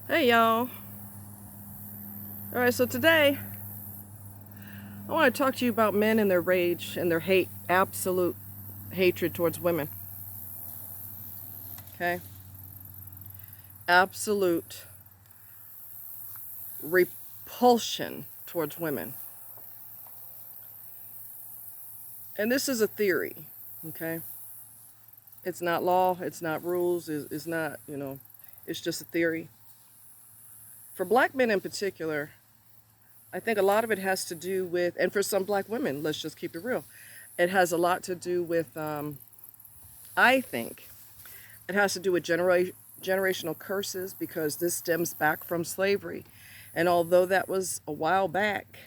Hey y'all. Alright, so today I want to talk to you about men and their rage and their hate, absolute hatred towards women. Okay? Absolute repulsion towards women. And this is a theory. Okay? It's not law, it's not rules, it's not, it's just a theory. For black men in particular, I think a lot of it has to do with, and for some black women, let's just keep it real, it has a lot to do with, I think, it has to do with generational curses because this stems back from slavery. And although that was a while back,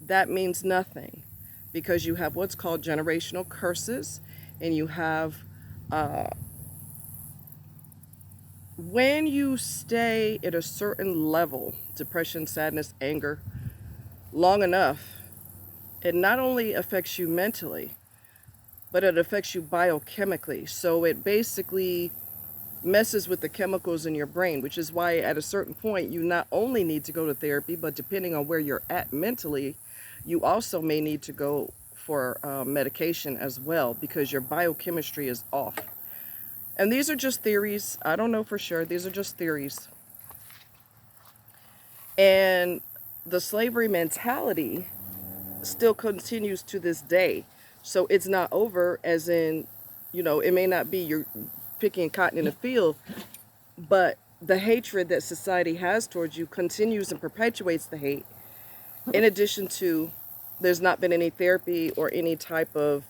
that means nothing because you have what's called generational curses, and you have, when you stay at a certain level, depression, sadness, anger, long enough, it not only affects you mentally, but it affects you biochemically. So it basically messes with the chemicals in your brain, which is why at a certain point you not only need to go to therapy, but depending on where you're at mentally, you also may need to go for medication as well because your biochemistry is off. And these are just theories. I don't know for sure. These are just theories. And the slavery mentality still continues to this day. So it's not over, as in, it may not be you're picking cotton in a field, but the hatred that society has towards you continues and perpetuates the hate. In addition to, there's not been any therapy or any type of,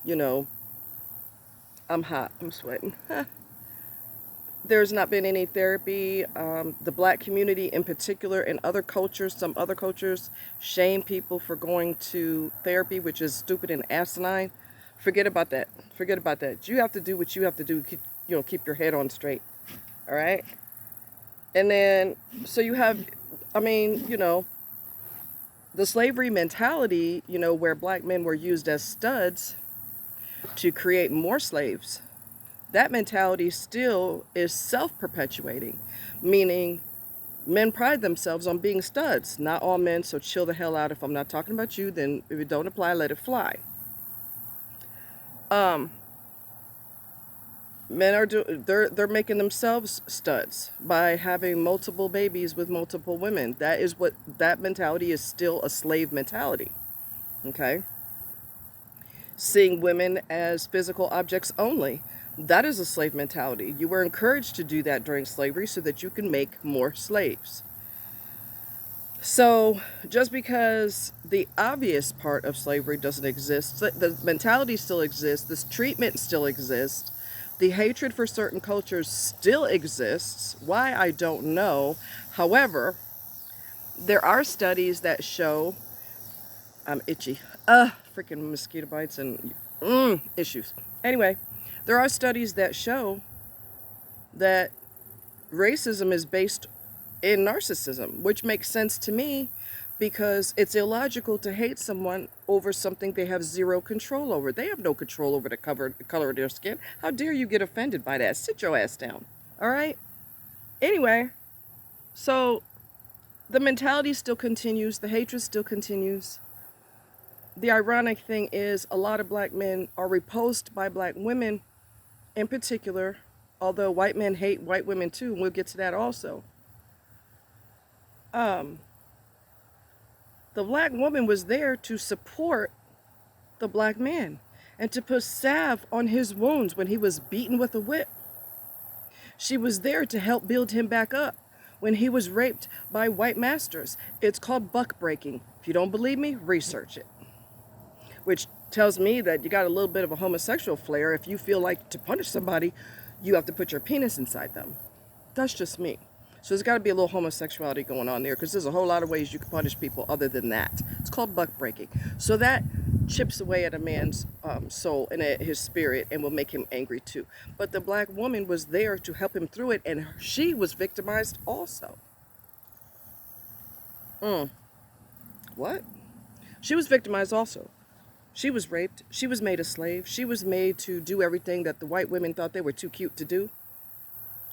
you know, I'm hot, I'm sweating. There's not been any therapy. The black community in particular, and other cultures, some other cultures, shame people for going to therapy, which is stupid and asinine. Forget about that. Forget about that. You have to do what you have to do. Keep your head on straight. All right. And then, so you have, the slavery mentality, where black men were used as studs to create more slaves. That mentality still is self-perpetuating, meaning men pride themselves on being studs. Not all men, so chill the hell out. If I'm not talking about you, then if it don't apply, let it fly. Men are they're making themselves studs by having multiple babies with multiple women. That mentality is still a slave mentality. Okay? Seeing women as physical objects only. That is a slave mentality. You were encouraged to do that during slavery so that you can make more slaves. So just because the obvious part of slavery doesn't exist, the mentality still exists, this treatment still exists, the hatred for certain cultures still exists. Why, I don't know. However, there are studies that show, I'm itchy, freaking mosquito bites and issues. Anyway, there are studies that show that racism is based in narcissism, which makes sense to me because it's illogical to hate someone over something they have zero control over. They have no control over the color of their skin. How dare you get offended by that? Sit your ass down. All right? Anyway, so the mentality still continues. The hatred still continues. The ironic thing is a lot of black men are repulsed by black women in particular, although white men hate white women too, and we'll get to that also. The black woman was there to support the black man and to put salve on his wounds when he was beaten with a whip. She was there to help build him back up when he was raped by white masters. It's called buck breaking. If you don't believe me, research it. Which tells me that you got a little bit of a homosexual flair if you feel like to punish somebody, you have to put your penis inside them. That's just me. So there's got to be a little homosexuality going on there because there's a whole lot of ways you can punish people other than that. It's called buck breaking. So that chips away at a man's soul and at his spirit and will make him angry too. But the black woman was there to help him through it, and she was victimized also. What? She was victimized also. She was raped. She was made a slave. She was made to do everything that the white women thought they were too cute to do.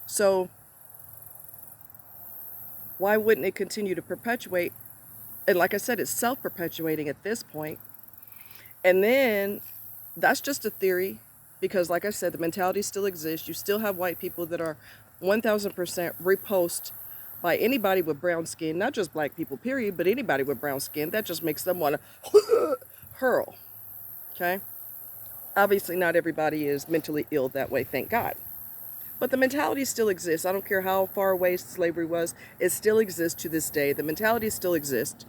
So Why wouldn't it continue to perpetuate? And like I said, it's self-perpetuating at this point. And then that's just a theory, because like I said, the mentality still exists. You still have white people that are 1000% repulsed by anybody with brown skin, not just black people, period, but anybody with brown skin. That just makes them want to hurl. Okay? Obviously, not everybody is mentally ill that way, thank God. But the mentality still exists. I don't care how far away slavery was, it still exists to this day. The mentality still exists.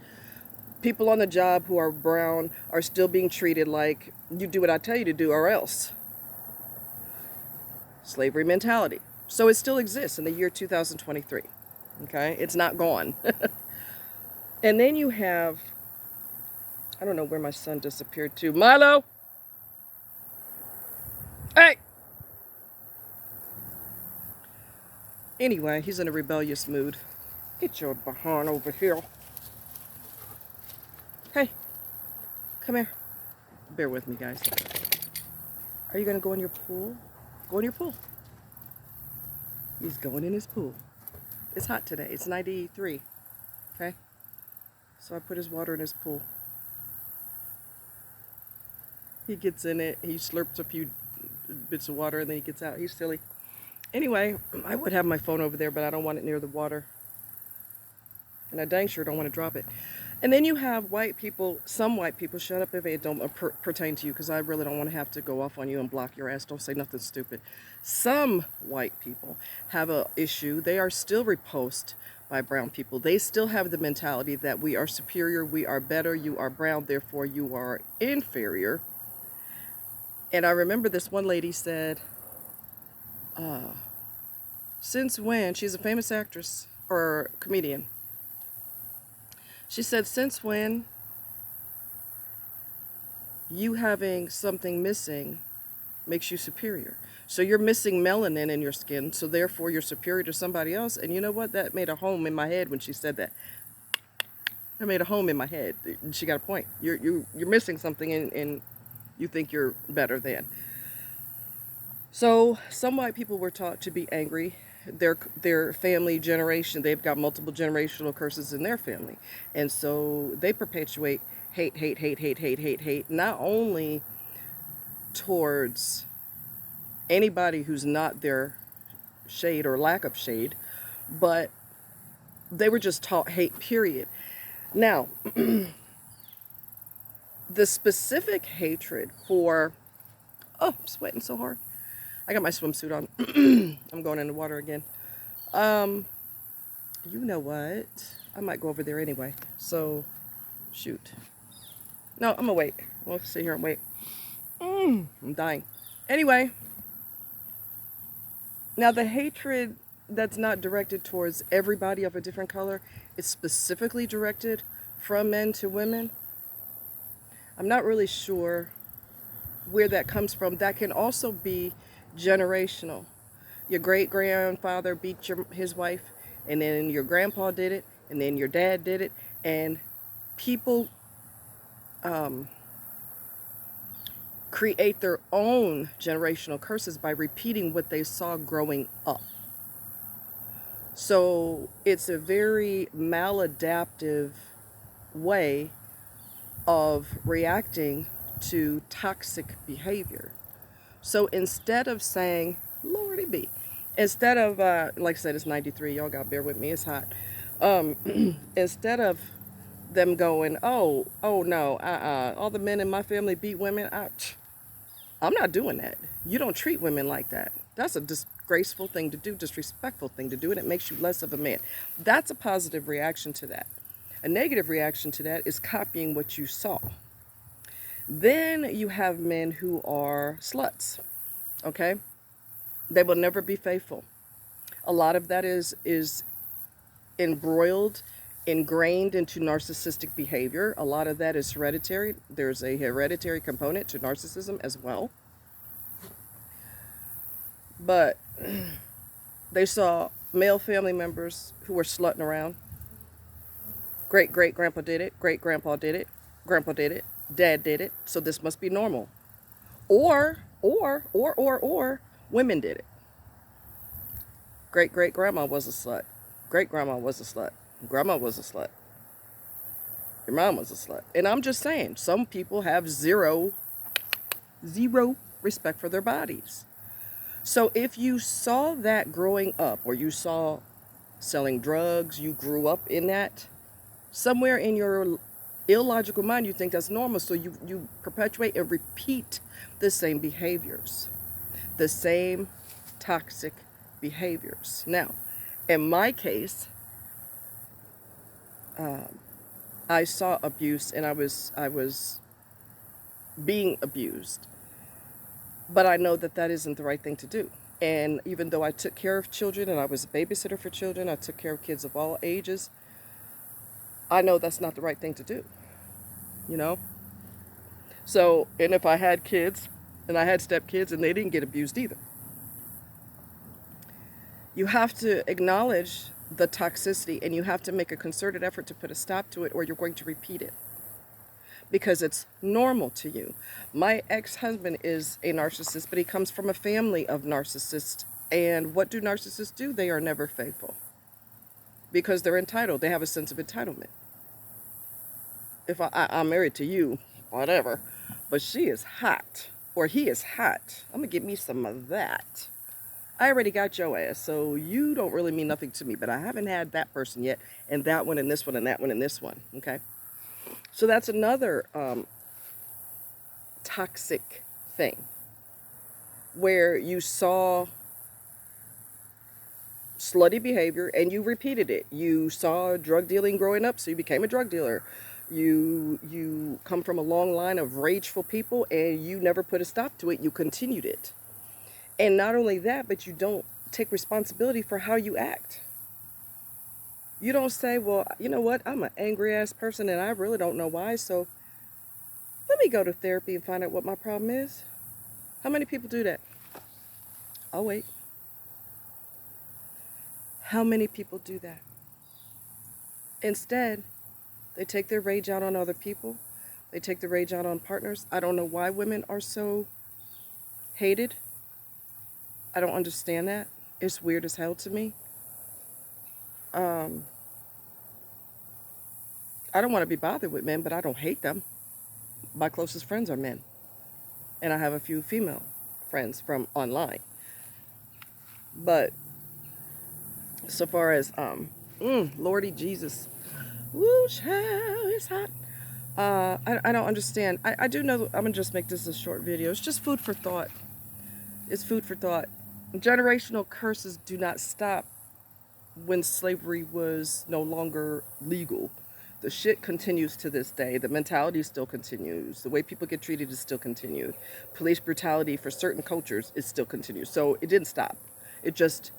People on the job who are brown are still being treated like, you do what I tell you to do or else. Slavery mentality. So it still exists in the year 2023. Okay? It's not gone. And then you have, I don't know where my son disappeared to. Milo! Hey! Anyway, he's in a rebellious mood. Get your behind over here. Hey, come here. Bear with me, guys. Are you going to go in your pool? Go in your pool. He's going in his pool. It's hot today. It's 93. Okay? So I put his water in his pool. He gets in it. He slurps a few bits of water and then he gets out. He's silly. Anyway, I would have my phone over there, but I don't want it near the water. And I dang sure don't want to drop it. And then you have white people, some white people, shut up if it don't pertain to you, because I really don't want to have to go off on you and block your ass. Don't say nothing stupid. Some white people have an issue. They are still repulsed by brown people. They still have the mentality that we are superior, we are better, you are brown, therefore you are inferior. And I remember this one lady said, since when, she's a famous actress or comedian. She said, since when you having something missing makes you superior? So you're missing melanin in your skin, so therefore you're superior to somebody else. And you know what? That made a home in my head when she said that. That made a home in my head. She got a point. You're missing something and you think you're better than. So some white people were taught to be angry. Their family generation, they've got multiple generational curses in their family. And so they perpetuate hate, not only towards anybody who's not their shade or lack of shade, but they were just taught hate, period. Now, the specific hatred for, oh, I'm sweating so hard. I got my swimsuit on. I'm going in the water again. You know what? I might go over there anyway. So, shoot. No, I'm gonna wait. We'll sit here and wait. I'm dying. Anyway. Now, the hatred that's not directed towards everybody of a different color, it's specifically directed from men to women. I'm not really sure where that comes from. That can also be generational. Your great-grandfather beat his wife, and then your grandpa did it, and then your dad did it, and people create their own generational curses by repeating what they saw growing up. So it's a very maladaptive way of reacting to toxic behavior. So instead of saying, Lordy be, instead of, like I said, it's 93, y'all gotta bear with me, it's hot. Instead of them going, oh no, all the men in my family beat women, I'm not doing that. You don't treat women like that. That's a disgraceful thing to do, disrespectful thing to do, and it makes you less of a man. That's a positive reaction to that. A negative reaction to that is copying what you saw. Then you have men who are sluts, okay? They will never be faithful. A lot of that is ingrained into narcissistic behavior. A lot of that is hereditary. There's a hereditary component to narcissism as well. But they saw male family members who were slutting around. Great-great-grandpa did it. Great-grandpa did it. Grandpa did it. Dad did it. So this must be normal. Or women did it. Great-great-grandma was a slut. Great-grandma was a slut. Grandma was a slut. Your mom was a slut. And I'm just saying, some people have zero respect for their bodies. So if you saw that growing up, or you saw selling drugs, you grew up in that, somewhere in your illogical mind you think that's normal, so you perpetuate and repeat the same behaviors, the same toxic behaviors. Now, in my case, I saw abuse, and I was being abused, but I know that that isn't the right thing to do. And even though I took care of children and I was a babysitter for children, I took care of kids of all ages, I know that's not the right thing to do, you know? So, and if I had kids, and I had stepkids, and they didn't get abused either. You have to acknowledge the toxicity, and you have to make a concerted effort to put a stop to it, or you're going to repeat it. Because it's normal to you. My ex-husband is a narcissist, but he comes from a family of narcissists. And what do narcissists do? They are never faithful. Because they're entitled. They have a sense of entitlement. If I'm married to you, whatever, but she is hot, or he is hot, I'm going to get me some of that. I already got your ass, so you don't really mean nothing to me, but I haven't had that person yet, and that one, and this one, and that one, and this one, okay? So that's another toxic thing, where you saw slutty behavior and you repeated it. You saw drug dealing growing up, so you became a drug dealer. You come from a long line of rageful people, and you never put a stop to it. You continued it. And not only that, but you don't take responsibility for how you act. You don't say, well, you know what, I'm an angry ass person and I really don't know why, so let me go to therapy and find out what my problem is. How many people do that? I'll wait. How many people do that? Instead, they take their rage out on other people. They take the rage out on partners. I don't know why women are so hated. I don't understand that. It's weird as hell to me. I don't want to be bothered with men, but I don't hate them. My closest friends are men. And I have a few female friends from online. But so far as, Lordy Jesus. Woo, child, it's hot. I don't understand. I do know, I'm going to just make this a short video. It's just food for thought. It's food for thought. Generational curses do not stop when slavery was no longer legal. The shit continues to this day. The mentality still continues. The way people get treated is still continued. Police brutality for certain cultures is still continues. So it didn't stop. It just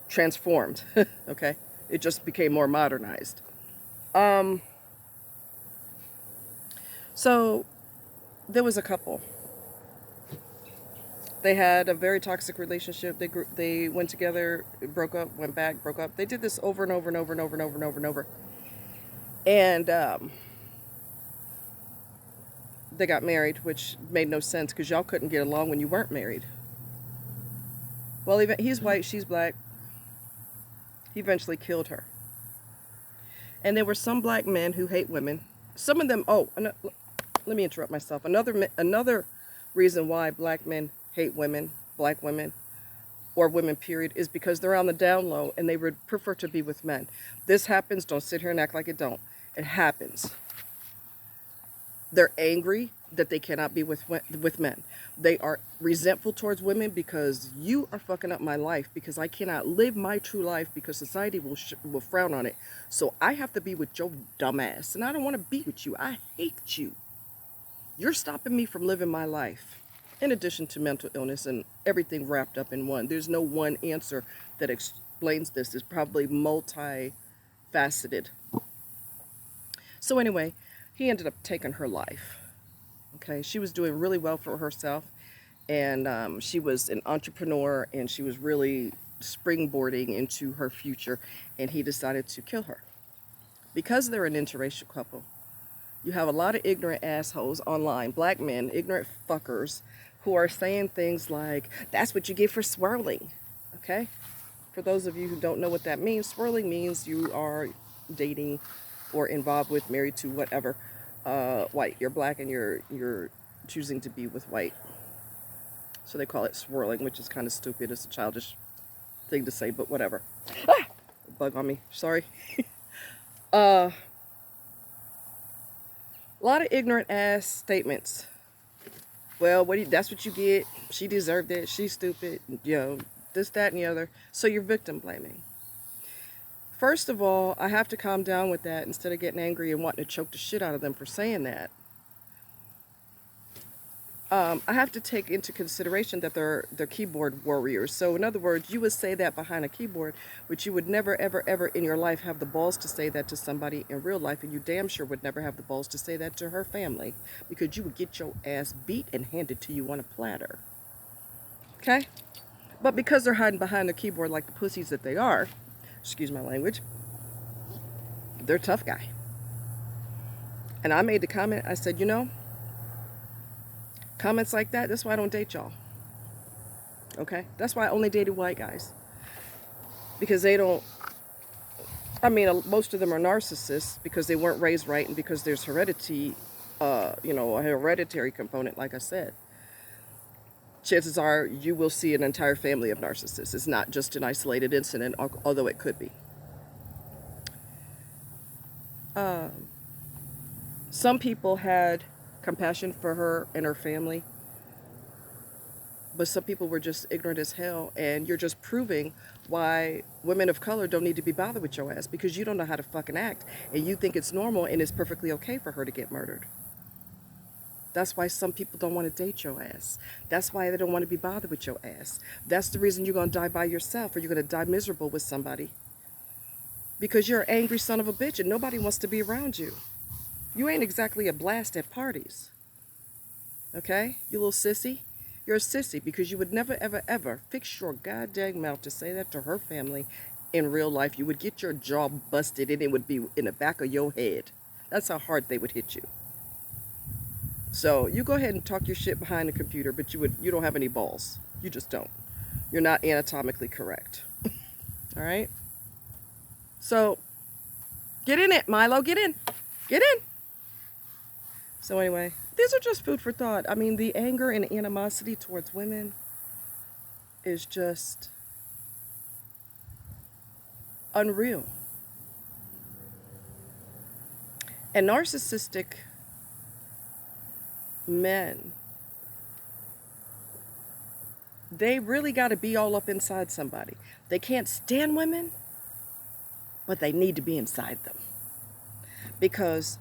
transformed. Okay? It just became more modernized. So there was a couple. They had a very toxic relationship. They went together, broke up, went back, broke up. They did this over and over and over and over and over and over and over. And they got married, which made no sense because y'all couldn't get along when you weren't married. Well, even he's white, she's black. He eventually killed her. And there were some black men who hate women. Some of them, let me interrupt myself. Another reason why black men hate women, black women, or women period, is because they're on the down low and they would prefer to be with men. This happens. Don't sit here and act like it don't. It happens. They're angry that they cannot be with men. They are resentful towards women because you are fucking up my life, because I cannot live my true life because society will frown on it. So I have to be with your dumb ass, and I don't want to be with you. I hate you. You're stopping me from living my life. In addition to mental illness and everything wrapped up in one. There's no one answer that explains this. It's probably multifaceted. So anyway, he ended up taking her life. Okay, she was doing really well for herself, and she was an entrepreneur, and she was really springboarding into her future, and he decided to kill her. Because they're an interracial couple, you have a lot of ignorant assholes online, black men, ignorant fuckers, who are saying things like, that's what you get for swirling, okay? For those of you who don't know what that means, swirling means you are dating or involved with, married to, whatever, white. You're black and you're choosing to be with white. So they call it swirling, which is kind of stupid. It's a childish thing to say, but whatever. Ah! Bug on me. Sorry. A lot of ignorant ass statements. Well, that's what you get. She deserved it. She's stupid. You know, this, that, and the other. So you're victim blaming. First of all, I have to calm down with that instead of getting angry and wanting to choke the shit out of them for saying that. I have to take into consideration that they're keyboard warriors. So in other words, you would say that behind a keyboard, but you would never, ever, ever in your life have the balls to say that to somebody in real life, and you damn sure would never have the balls to say that to her family, because you would get your ass beat and handed to you on a platter. Okay? But because they're hiding behind the keyboard like the pussies that they are, excuse my language, they're a tough guy. And I made the comment, I said, you know, comments like that, that's why I don't date y'all. Okay? That's why I only dated white guys. Because they don't, I mean, most of them are narcissists because they weren't raised right and because there's heredity, you know, a hereditary component, like I said. Chances are you will see an entire family of narcissists. It's not just an isolated incident, although it could be. Some people had compassion for her and her family, but some people were just ignorant as hell, and you're just proving why women of color don't need to be bothered with your ass, because you don't know how to fucking act, and you think it's normal and it's perfectly okay for her to get murdered. That's why some people don't want to date your ass. That's why they don't want to be bothered with your ass. That's the reason you're going to die by yourself, or you're going to die miserable with somebody, because you're an angry son of a bitch and nobody wants to be around you. You ain't exactly a blast at parties. Okay? You little sissy. You're a sissy because you would never, ever, ever fix your goddamn mouth to say that to her family in real life. You would get your jaw busted and it would be in the back of your head. That's how hard they would hit you. So you go ahead and talk your shit behind the computer, but you don't have any balls. You just don't. You're not anatomically correct. All right? So get in it, Milo. Get in. Get in. So anyway, these are just food for thought. I mean, the anger and animosity towards women is just unreal. And narcissistic men, they really got to be all up inside somebody. They can't stand women, but they need to be inside them. Because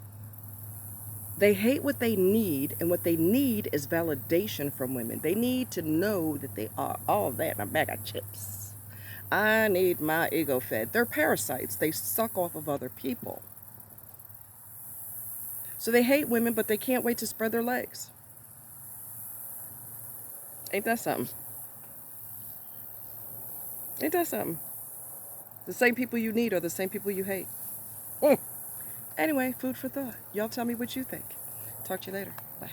they hate what they need, and what they need is validation from women. They need to know that they are all that in a bag of chips. I need my ego fed. They're parasites. They suck off of other people. So they hate women, but they can't wait to spread their legs. Ain't that something? Ain't that something? The same people you need are the same people you hate. Anyway, food for thought. Y'all tell me what you think. Talk to you later. Bye.